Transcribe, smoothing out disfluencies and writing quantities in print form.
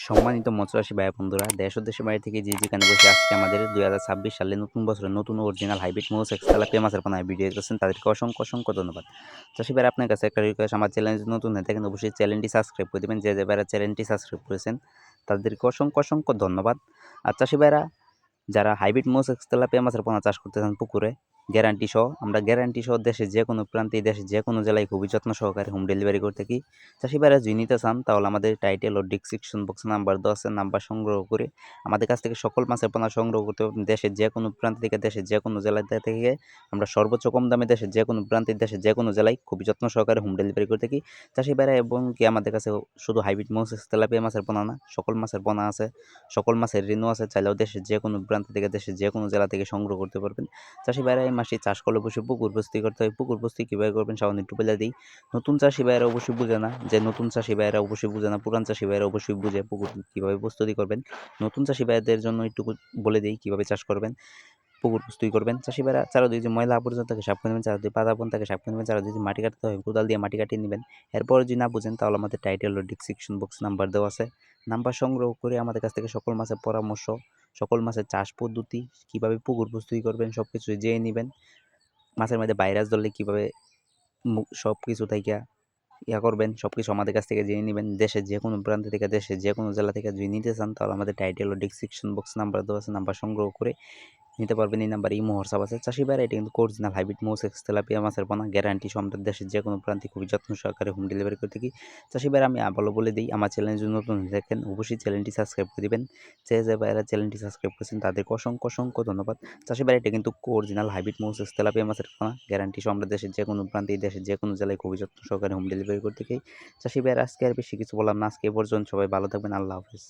সম্মানিত মৎস্যচাষী ভাই বন্ধুরা, দেশ ও দেশের বাইরে থেকে যে যেখানে বসে আজকে আমাদের 2026 সালে নতুন বছরের নতুন অরিজিনাল হাইব্রিড মোনোসেক্স তেলাপিয়া মাছের পোনায় ভিডিও দেখতেছেন, তাদেরকে অসংখ্য অসংখ্য ধন্যবাদ। চাষী ভাইরা, আপনার কাছে একটা রিকোয়েস্ট, আমার চ্যানেল যদি নতুন হয়ে থাকেন অবশ্যই চ্যানেলটি সাবস্ক্রাইব করে দেবেন। যে যে ভাইরা চ্যানেলটি সাবস্ক্রাইব করেছেন তাদেরকে অসংখ্য অসংখ্য ধন্যবাদ। আর চাষী ভাইরা, যারা হাইব্রিড মোনোসেক্স তেলাপিয়া মাছের পোনা চাষ করতে চান পুকুরে, আমরা গ্যারান্টি সহ দেশের যে কোনো প্রান্তে, দেশের যে কোনো জেলায় খুবই যত্ন সহকারে হোম ডেলিভারি করে থাকি। চাষী ভাইরা যদি নিতে চান তাহলে আমাদের টাইটেল ও ডিসক্রিপশন বক্সে নাম্বার দেওয়া আছে, নাম্বার সংগ্রহ করে আমাদের কাছ থেকে সকল মাছের পোনা সংগ্রহ করতে পারবেন। দেশের যে কোনো প্রান্ত থেকে, দেশের যে কোনো জেলা থেকে আমরা সর্বোচ্চ কম দামে দেশের যে কোনো প্রান্তে, দেশের যে কোনো জেলায় খুবই যত্ন সহকারে হোম ডেলিভারি করে থাকি। চাষী ভাইরা, এবং কি আমাদের কাছে শুধু হাইব্রিড মোনোসেক্স তেলাপিয়া মাছের পোনা না, সকল মাছের পোনা আছে, সকল মাছের ঋণও আছে। চাইলেও দেশের যে কোনো প্রান্ত থেকে, দেশের যে কোনো জেলা থেকে সংগ্রহ করতে পারবেন। চাষী ভাইরা, এই মাসে চাষ করলে অবশ্যই পুকুর প্রস্তুতি করতে হয়। পুকুর প্রস্তুতি কীভাবে করবেন সামান্য একটু বলে দিই। নতুন চাষী ভাইয়েরা অবশ্যই বুঝে না, পুরান চাষী ভাইয়েরা অবশ্যই বুঝে পুকুর কীভাবে প্রস্তুতি করবেন। নতুন চাষী ভাইদের জন্য একটু বলে দিই কীভাবে চাষ করবেন, পুকুর প্রস্তুতি করবেন। চাষী ভাইরা, চারদিকে যে ময়লা আবর্জনা থাকে সাফ করে নেবেন, চারদিকে পাতা বন থাকে সাফ করে নেবেন, চারদিকে মাটি কাটতে হয় কোদাল দিয়ে মাটি কাটিয়ে নেবেন। এরপর যদি না বুঝেন তাহলে আমাদের টাইটেল ও ডিসক্রিপশন বক্স নাম্বার দেওয়া আছে, নাম্বার সংগ্রহ করে আমাদের কাছ থেকে সকল মাছের পরামর্শ, সকল মাছের চাষ পদ্ধতি, কীভাবে পুকুর প্রস্তুতি করবেন সব কিছু জেনে নেবেন। মাছের মধ্যে ভাইরাস ধরলে কীভাবে সব কিছু থেকে করবেন, সব কিছু আমাদের কাছ থেকে জেনে নেবেন। দেশের যে কোনো প্রান্ত থেকে, দেশের যে কোনো জেলা থেকে যদি নিতে চান তাহলে আমাদের টাইটেল ও ডিসক্রিপশন বক্স নাম্বার দেওয়া আছে, নাম্বার সংগ্রহ করে নিতে পারবেন। এই নাম্বার ইমো হোয়াটসঅ্যাপ আছে। চাষী ভাইরা, এটা কিন্তু অরিজিনাল হাইব্রিড মোনোসেক্স তেলাপিয়া মাছের পোনা, গ্যারান্টি সহ আমাদের দেশের যে কোনো প্রান্তে খুবই যত্ন সহকারে হোম ডেলিভারি করে থাকি। চাষী ভাইরা, আমি আবারও বলে দিই, আমার চ্যানেল যদি নতুন দেখেন অবশ্যই চ্যানেলটি সাবস্ক্রাইব করে দেবেন। যে ভাইরা চ্যানেলটি সাবস্ক্রাইব করেছেন তাদেরকে অসংখ্য অসংখ্য ধন্যবাদ। চাষী ভাইরা, এটা কিন্তু অরিজিনাল হাইব্রিড মোনোসেক্স তেলাপিয়া মাছের পোনা, গ্যারান্টি সহ আমরা দেশের যে কোনো প্রান্তে, দেশের যে কোনো জেলায় খুবই যত্ন সহকারে হোম ডেলিভারি করে থাকি। চাষী ভাইরা, আজকে আর বেশি কিছু বললাম না, আজকে এ পর্যন্ত। সবাই ভালো থাকবেন। আল্লাহ হাফেজ।